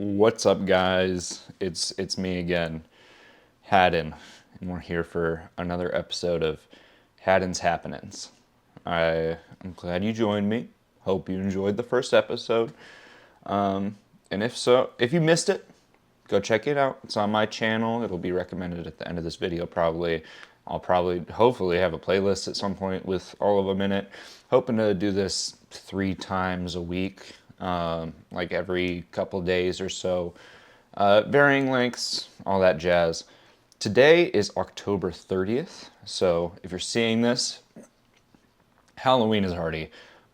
What's up, guys? It's me again, Haddon, and we're here for another episode of Haddon's Happenins. I'm glad you joined me. Hope you enjoyed the first episode. And if so, if you missed it, go check it out. It's on my channel. It'll be recommended at the end of this video, probably. Hopefully, have a playlist at some point with all of them in it. Hoping to do this 3 times a week, like every couple days or so. Varying lengths, all that jazz. Today is October 30th, so if you're seeing this, Halloween has already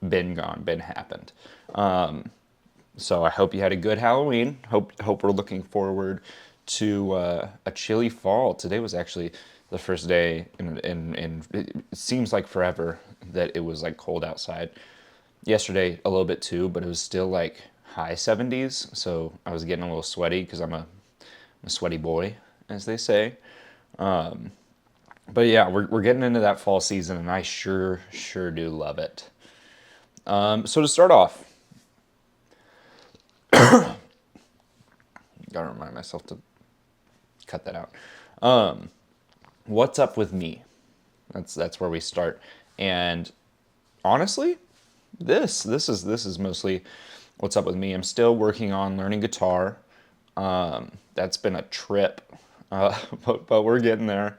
been happened. So I hope you had a good Halloween. Hope we're looking forward to a chilly fall. Today was actually the first day in it seems like forever that it was like cold outside. Yesterday a little bit too, but it was still like high 70s. So I was getting a little sweaty because I'm a sweaty boy, as they say. But yeah, we're getting into that fall season, and I sure do love it. So to start off, gotta remind myself to cut that out. What's up with me? That's where we start. And honestly, this is mostly what's up with me. I'm still working on learning guitar. That's been a trip, but we're getting there.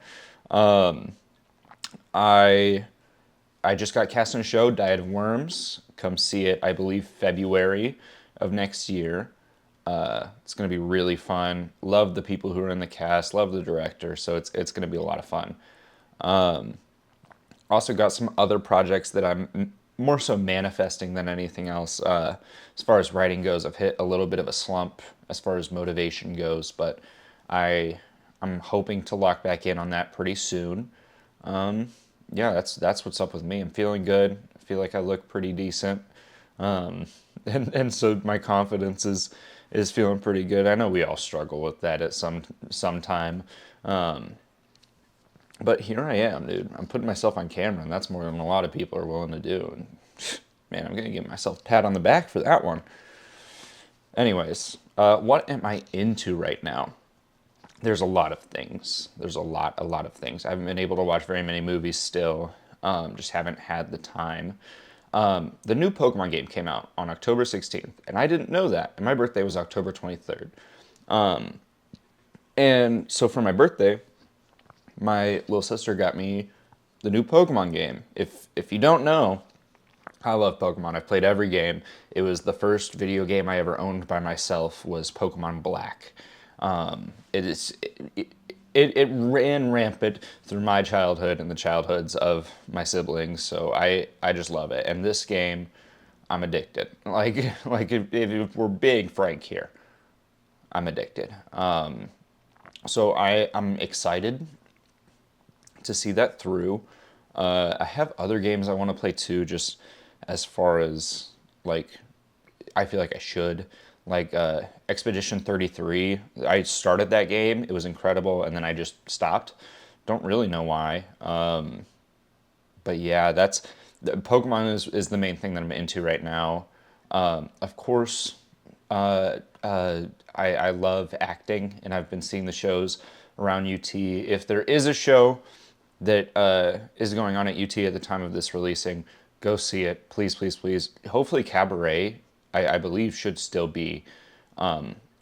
I I just got cast in a show, Diet of Worms. Come see it, I believe, February of next year. It's going to be really fun. Love the people who are in the cast. Love the director. So it's going to be a lot of fun. Also got some other projects that I'm more so manifesting than anything else. As far as writing goes, I've hit a little bit of a slump as far as motivation goes, but I'm hoping to lock back in on that pretty soon. Yeah, that's what's up with me. I'm feeling good. I feel like I look pretty decent, and so my confidence is feeling pretty good. I know we all struggle with that at some time, but here I am, dude. I'm putting myself on camera, and that's more than a lot of people are willing to do. And man, I'm gonna give myself a pat on the back for that one. Anyways, what am I into right now? There's a lot of things. There's a lot of things. I haven't been able to watch very many movies still. Just haven't had the time. The new Pokemon game came out on October 16th, and I didn't know that. And my birthday was October 23rd. And so for my birthday, my little sister got me the new Pokemon game. If you don't know, I love Pokemon. I've played every game. It was the first video game I ever owned by myself was Pokemon Black. It ran rampant through my childhood and the childhoods of my siblings, so I just love it. And this game, I'm addicted. Like if we're being frank here, I'm addicted. So I'm excited to see that through. I have other games I want to play too, just as far as like I feel like I should. Like Expedition 33, I started that game. It was incredible, and then I just stopped. Don't really know why. But yeah, Pokemon is the main thing that I'm into right now. Of course, I love acting, and I've been seeing the shows around UT. If there is a show that is going on at UT at the time of this releasing, go see it, please, please, please. Hopefully, Cabaret, I believe, should still be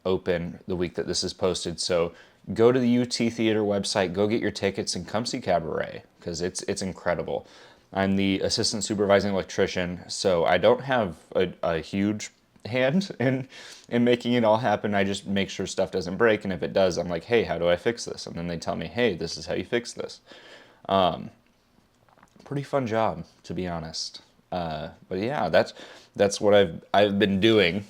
open the week that this is posted. So go to the UT Theater website, go get your tickets, and come see Cabaret because it's incredible. I'm the assistant supervising electrician, so I don't have a huge hand in making it all happen. I just make sure stuff doesn't break, and if it does, I'm like, hey, how do I fix this? And then they tell me, hey, this is how you fix this. Pretty fun job, to be honest. But yeah, that's what I've been doing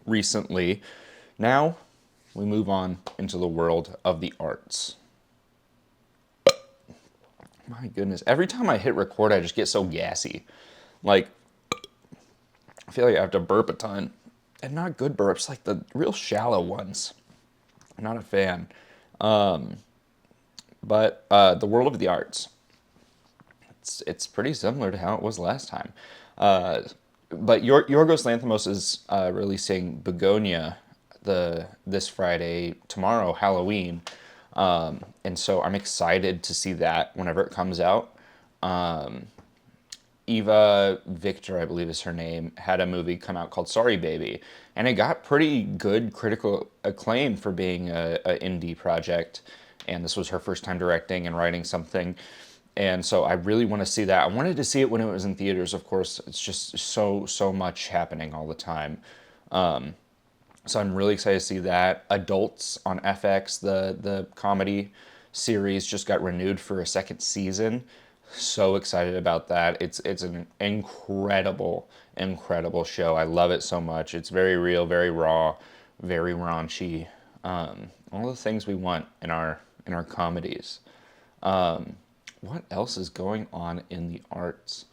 recently. Now we move on into the world of the arts. My goodness, every time I hit record, I just get so gassy. Like, I feel like I have to burp a ton. And not good burps, like the real shallow ones. I'm not a fan. But the world of the arts. It's pretty similar to how it was last time. but Yorgos Lanthimos is releasing Begonia this Friday, tomorrow, Halloween, and so I'm excited to see that whenever it comes out. Eva Victor, I believe is her name, had a movie come out called Sorry Baby, and it got pretty good critical acclaim for being a indie project. And this was her first time directing and writing something. And so I really want to see that. I wanted to see it when it was in theaters, of course. It's just so much happening all the time. So I'm really excited to see that. Adults on FX, the comedy series, just got renewed for a second season. So excited about that. It's an incredible show. I love it so much. It's very real, very raw, very raunchy. All the things we want in our comedies. What else is going on in the arts?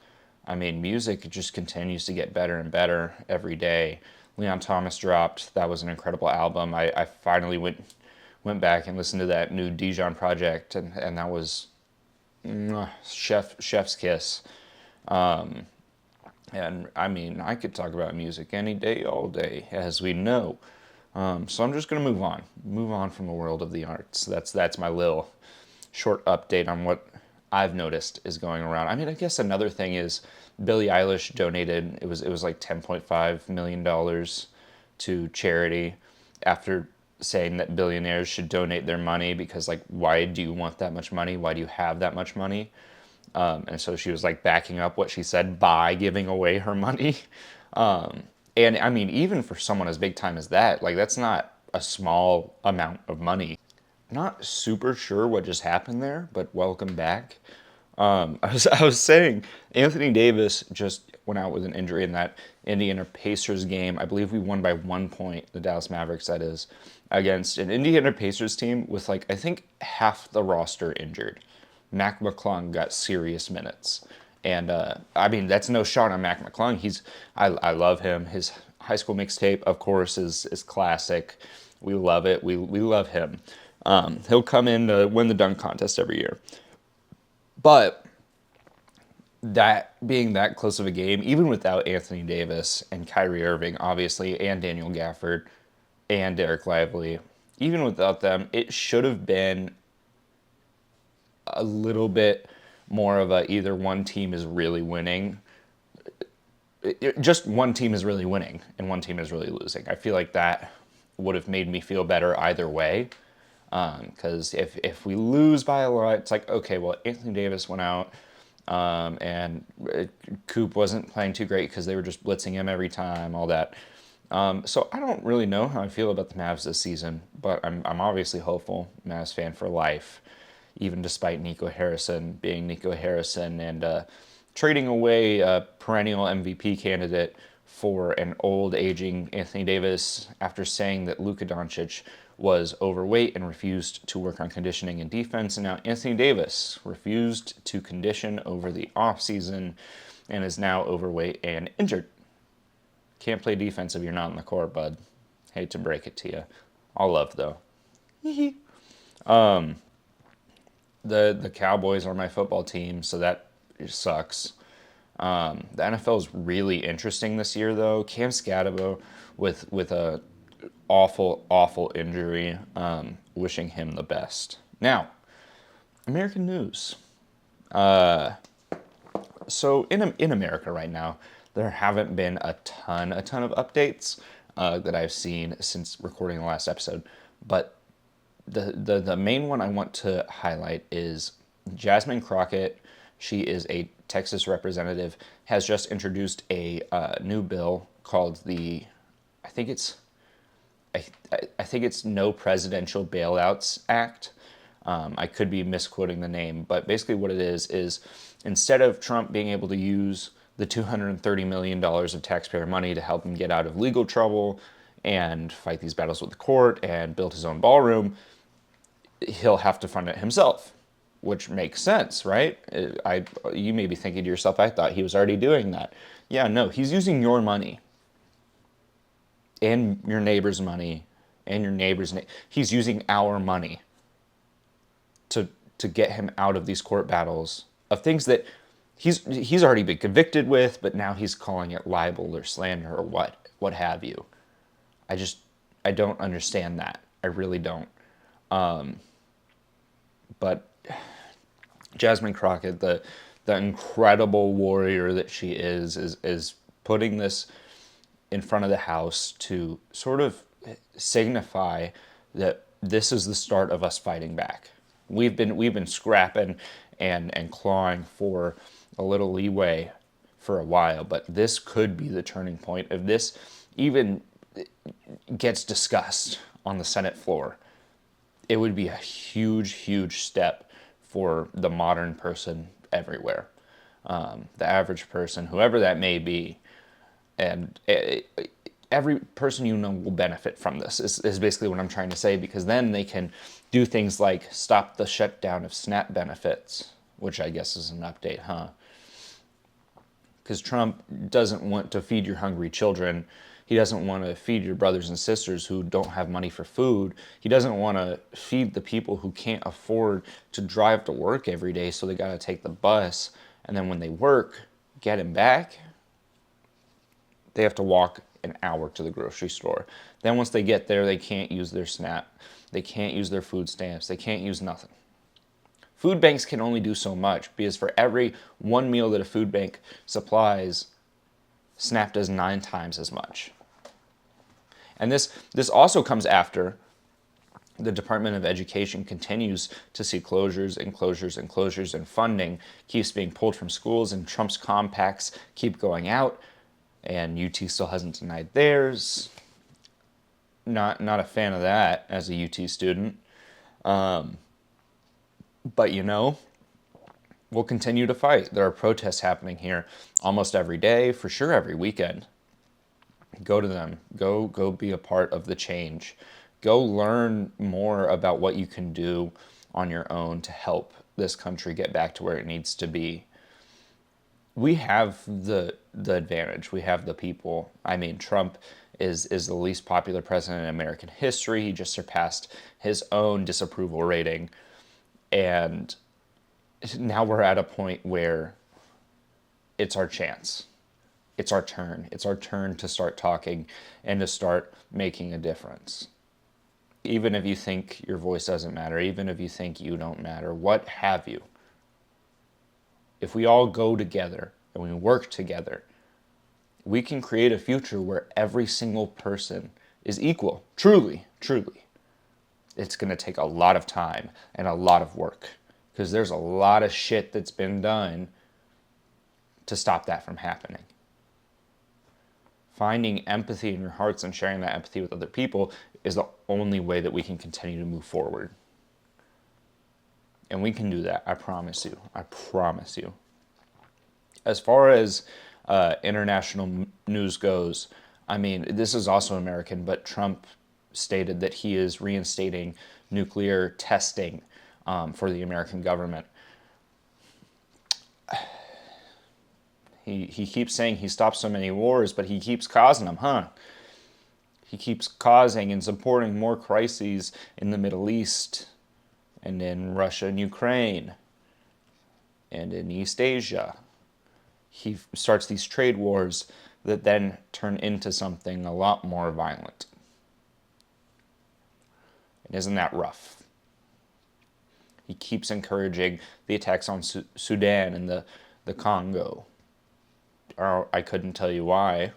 I mean, music just continues to get better and better every day. Leon Thomas dropped. That was an incredible album. I finally went back and listened to that new Dijon project, and that was chef's kiss. And I mean, I could talk about music any day, all day, as we know. So I'm just gonna move on from the world of the arts. That's my little short update on what I've noticed is going around. I mean, I guess another thing is Billie Eilish donated. It was like $10.5 million to charity after saying that billionaires should donate their money because, like, why do you want that much money? Why do you have that much money? And so she was like backing up what she said by giving away her money. And I mean, even for someone as big time as that, like, that's not a small amount of money. Not super sure what just happened there, but welcome back. I was saying Anthony Davis just went out with an injury in that Indiana Pacers game. I believe we won by 1 point, the Dallas Mavericks, that is, against an Indiana Pacers team with, like, I think half the roster injured. Mac McClung got serious minutes. And I mean, that's no shot on Mac McClung. I love him. His high school mixtape, of course, is classic. We love it. We love him. He'll come in to win the dunk contest every year. But that being that close of a game, even without Anthony Davis and Kyrie Irving, obviously, and Daniel Gafford and Derek Lively, even without them, it should have been a little bit more of a either one team is really winning. Just one team is really winning and one team is really losing. I feel like that would have made me feel better either way. Because if we lose by a lot, it's like, okay, well, Anthony Davis went out, and Coop wasn't playing too great because they were just blitzing him every time, all that. So I don't really know how I feel about the Mavs this season, but I'm obviously hopeful. Mavs fan for life, even despite Nico Harrison being Nico Harrison and trading away a perennial MVP candidate for an old aging Anthony Davis after saying that Luka Doncic was overweight and refused to work on conditioning and defense. And now Anthony Davis refused to condition over the offseason and is now overweight and injured. Can't play defense if you're not in the court, bud. Hate to break it to you. All love, though. The Cowboys are my football team, so that sucks. The NFL is really interesting this year, though. Cam Scatabo with a awful injury. Wishing him the best. Now, American news. So in America right now, there haven't been a ton of updates that I've seen since recording the last episode, but the main one I want to highlight is Jasmine Crockett. She is a Texas representative, has just introduced a new bill called I think it's No Presidential Bailouts Act. I could be misquoting the name, but basically what it is instead of Trump being able to use the $230 million of taxpayer money to help him get out of legal trouble and fight these battles with the court and build his own ballroom, he'll have to fund it himself, which makes sense, right? You may be thinking to yourself, I thought he was already doing that. Yeah, no, he's using your money and your neighbor's money and your neighbor's he's using our money to get him out of these court battles of things that he's already been convicted with, but now he's calling it libel or slander or what have you. I don't understand that. I really don't. But Jasmine Crockett, the incredible warrior that she is putting this in front of the House to sort of signify that this is the start of us fighting back. We've been scrapping and clawing for a little leeway for a while, but this could be the turning point. If this even gets discussed on the Senate floor, it would be a huge, huge step for the modern person everywhere. The average person, whoever that may be, and every person you know will benefit from this is basically what I'm trying to say, because then they can do things like stop the shutdown of SNAP benefits, which I guess is an update, huh? Because Trump doesn't want to feed your hungry children. He doesn't want to feed your brothers and sisters who don't have money for food. He doesn't want to feed the people who can't afford to drive to work every day, so they got to take the bus. And then when they work, getting back, they have to walk an hour to the grocery store. Then once they get there, they can't use their SNAP. They can't use their food stamps. They can't use nothing. Food banks can only do so much, because for every one meal that a food bank supplies, SNAP does 9 times as much. And this also comes after the Department of Education continues to see closures and closures and closures, and funding keeps being pulled from schools, and Trump's compacts keep going out, and UT still hasn't denied theirs. Not a fan of that as a UT student. But we'll continue to fight. There are protests happening here almost every day, for sure every weekend. Go to them. Go be a part of the change. Go learn more about what you can do on your own to help this country get back to where it needs to be. We have the advantage. We have the people. I mean, Trump is the least popular president in American history. He just surpassed his own disapproval rating. And now we're at a point where it's our chance. It's our turn. It's our turn to start talking and to start making a difference. Even if you think your voice doesn't matter, even if you think you don't matter, what have you. If we all go together and we work together, we can create a future where every single person is equal. Truly, truly. It's going to take a lot of time and a lot of work, because there's a lot of shit that's been done to stop that from happening. Finding empathy in your hearts and sharing that empathy with other people is the only way that we can continue to move forward. And we can do that, I promise you. I promise you. As far as international news goes, I mean, this is also American, but Trump stated that he is reinstating nuclear testing for the American government. He keeps saying he stopped so many wars, but he keeps causing them, huh? He keeps causing and supporting more crises in the Middle East, and in Russia and Ukraine, and in East Asia. He starts these trade wars that then turn into something a lot more violent. And isn't that rough? He keeps encouraging the attacks on Sudan and the Congo. I couldn't tell you why.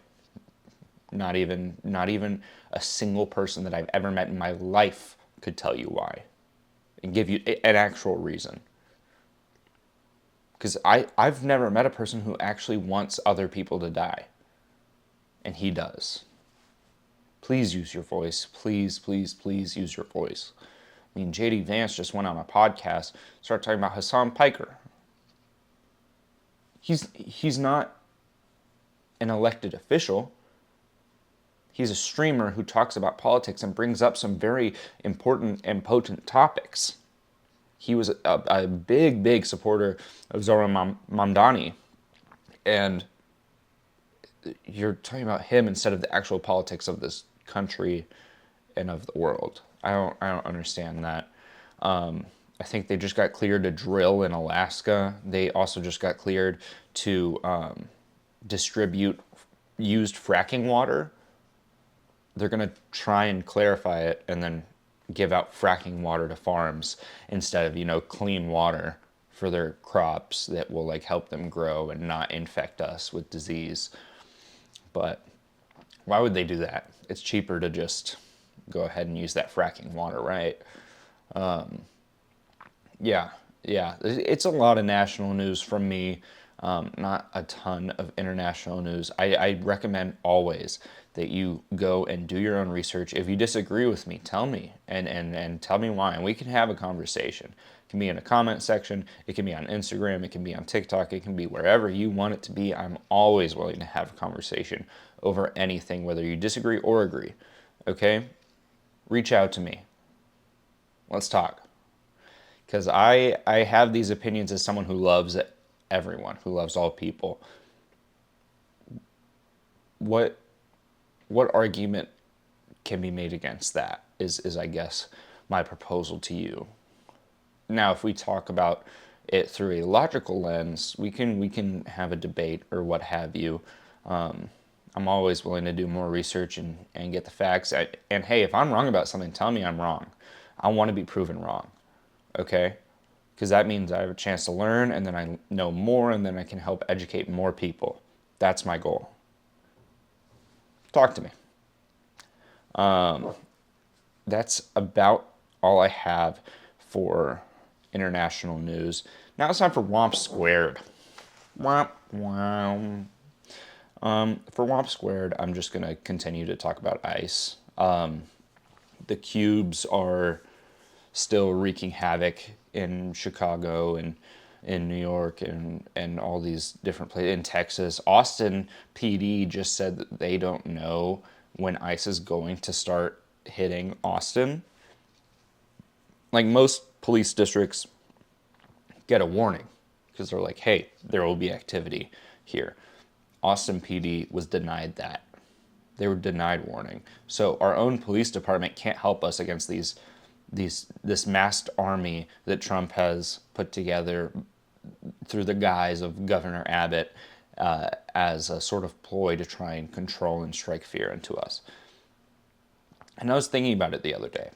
Not even a single person that I've ever met in my life could tell you why and give you an actual reason. Because I've never met a person who actually wants other people to die. And he does. Please use your voice. Please, please, please use your voice. I mean, J.D. Vance just went on a podcast, started talking about Hassan Piker. He's not an elected official. He's a streamer who talks about politics and brings up some very important and potent topics. He was a big, big supporter of Zoran Mamdani. And you're talking about him instead of the actual politics of this country and of the world. I don't understand that. I think they just got cleared to drill in Alaska. They also just got cleared to distribute used fracking water. They're going to try and clarify it and then give out fracking water to farms instead of, clean water for their crops that will like help them grow and not infect us with disease. But why would they do that? It's cheaper to just go ahead and use that fracking water, right? Yeah, yeah. It's a lot of national news from me, not a ton of international news. I recommend always that you go and do your own research. If you disagree with me, tell me and tell me why, and we can have a conversation. It can be in a comment section, it can be on Instagram, it can be on TikTok, it can be wherever you want it to be. I'm always willing to have a conversation over anything, whether you disagree or agree. Okay? Reach out to me. Let's talk. Because I have these opinions as someone who loves everyone, who loves all people. What argument can be made against that is I guess my proposal to you. Now, if we talk about it through a logical lens, we can have a debate or what have you. I'm always willing to do more research and get the facts. And hey, if I'm wrong about something, tell me I'm wrong. I want to be proven wrong. Okay? Because that means I have a chance to learn, and then I know more, and then I can help educate more people. That's my goal. Talk to me. That's about all I have for international news. Now it's time for Womp Squared. Womp wow. For Womp Squared, I'm just going to continue to talk about ICE. The cubes are still wreaking havoc in Chicago and in New York and all these different places, in Texas. Austin PD just said that they don't know when ICE is going to start hitting Austin. Like, most police districts get a warning because they're like, hey, there will be activity here. Austin PD was denied that. They were denied warning. So our own police department can't help us against this masked army that Trump has put together through the guise of Governor Abbott as a sort of ploy to try and control and strike fear into us. And I was thinking about it the other day.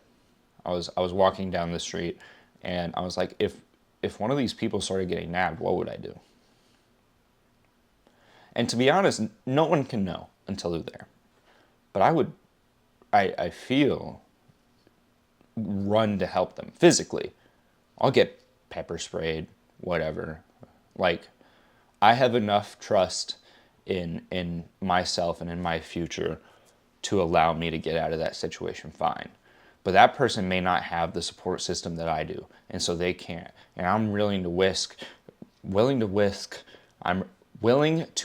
I was walking down the street, and I was like, if one of these people started getting nabbed, what would I do? And to be honest, no one can know until they're there. But I feel, run to help them physically. I'll get pepper sprayed, whatever. Like, I have enough trust in myself and in my future to allow me to get out of that situation fine. But that person may not have the support system that I do, and so they can't. And I'm willing to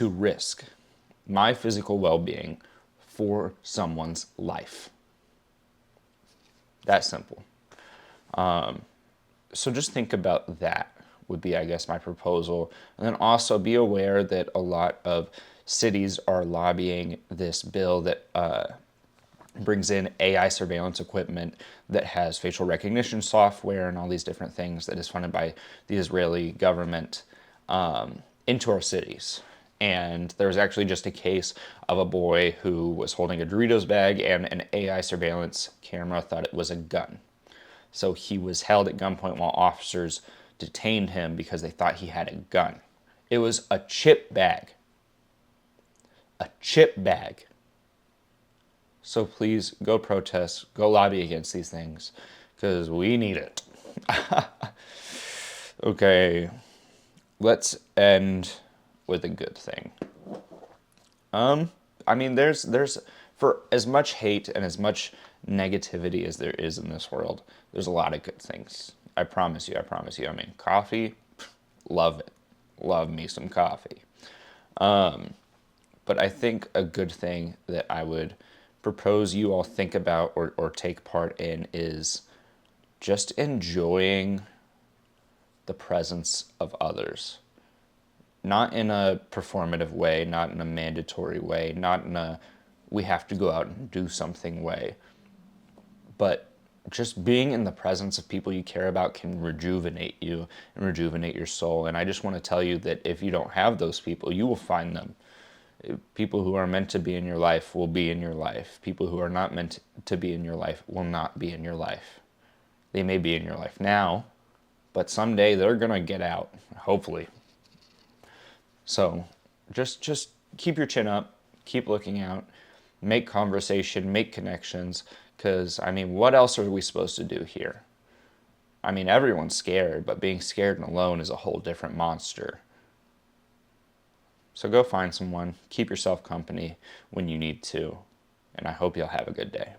risk my physical well-being for someone's life. That simple. So just think about that would be, I guess, my proposal. And then also be aware that a lot of cities are lobbying this bill that brings in AI surveillance equipment that has facial recognition software and all these different things that is funded by the Israeli government into our cities. And there was actually just a case of a boy who was holding a Doritos bag and an AI surveillance camera thought it was a gun. So he was held at gunpoint while officers detained him because they thought he had a gun. It was a chip bag. A chip bag. So please go protest, go lobby against these things, because we need it. Okay, let's end with a good thing. I mean, there's for as much hate and as much negativity as there is in this world, there's a lot of good things. I promise you. I mean, coffee, love it. Love me some coffee. But I think a good thing that I would propose you all think about or take part in is just enjoying the presence of others. Not in a performative way, not in a mandatory way, not in a we have to go out and do something way, but just being in the presence of people you care about can rejuvenate you and rejuvenate your soul. And I just want to tell you that if you don't have those people, you will find them. People who are meant to be in your life will be in your life. People who are not meant to be in your life will not be in your life. They may be in your life now, but someday they're going to get out, hopefully. So just keep your chin up, keep looking out, make conversation, make connections, because, I mean, what else are we supposed to do here? I mean, everyone's scared, but being scared and alone is a whole different monster. So go find someone, keep yourself company when you need to, and I hope you'll have a good day.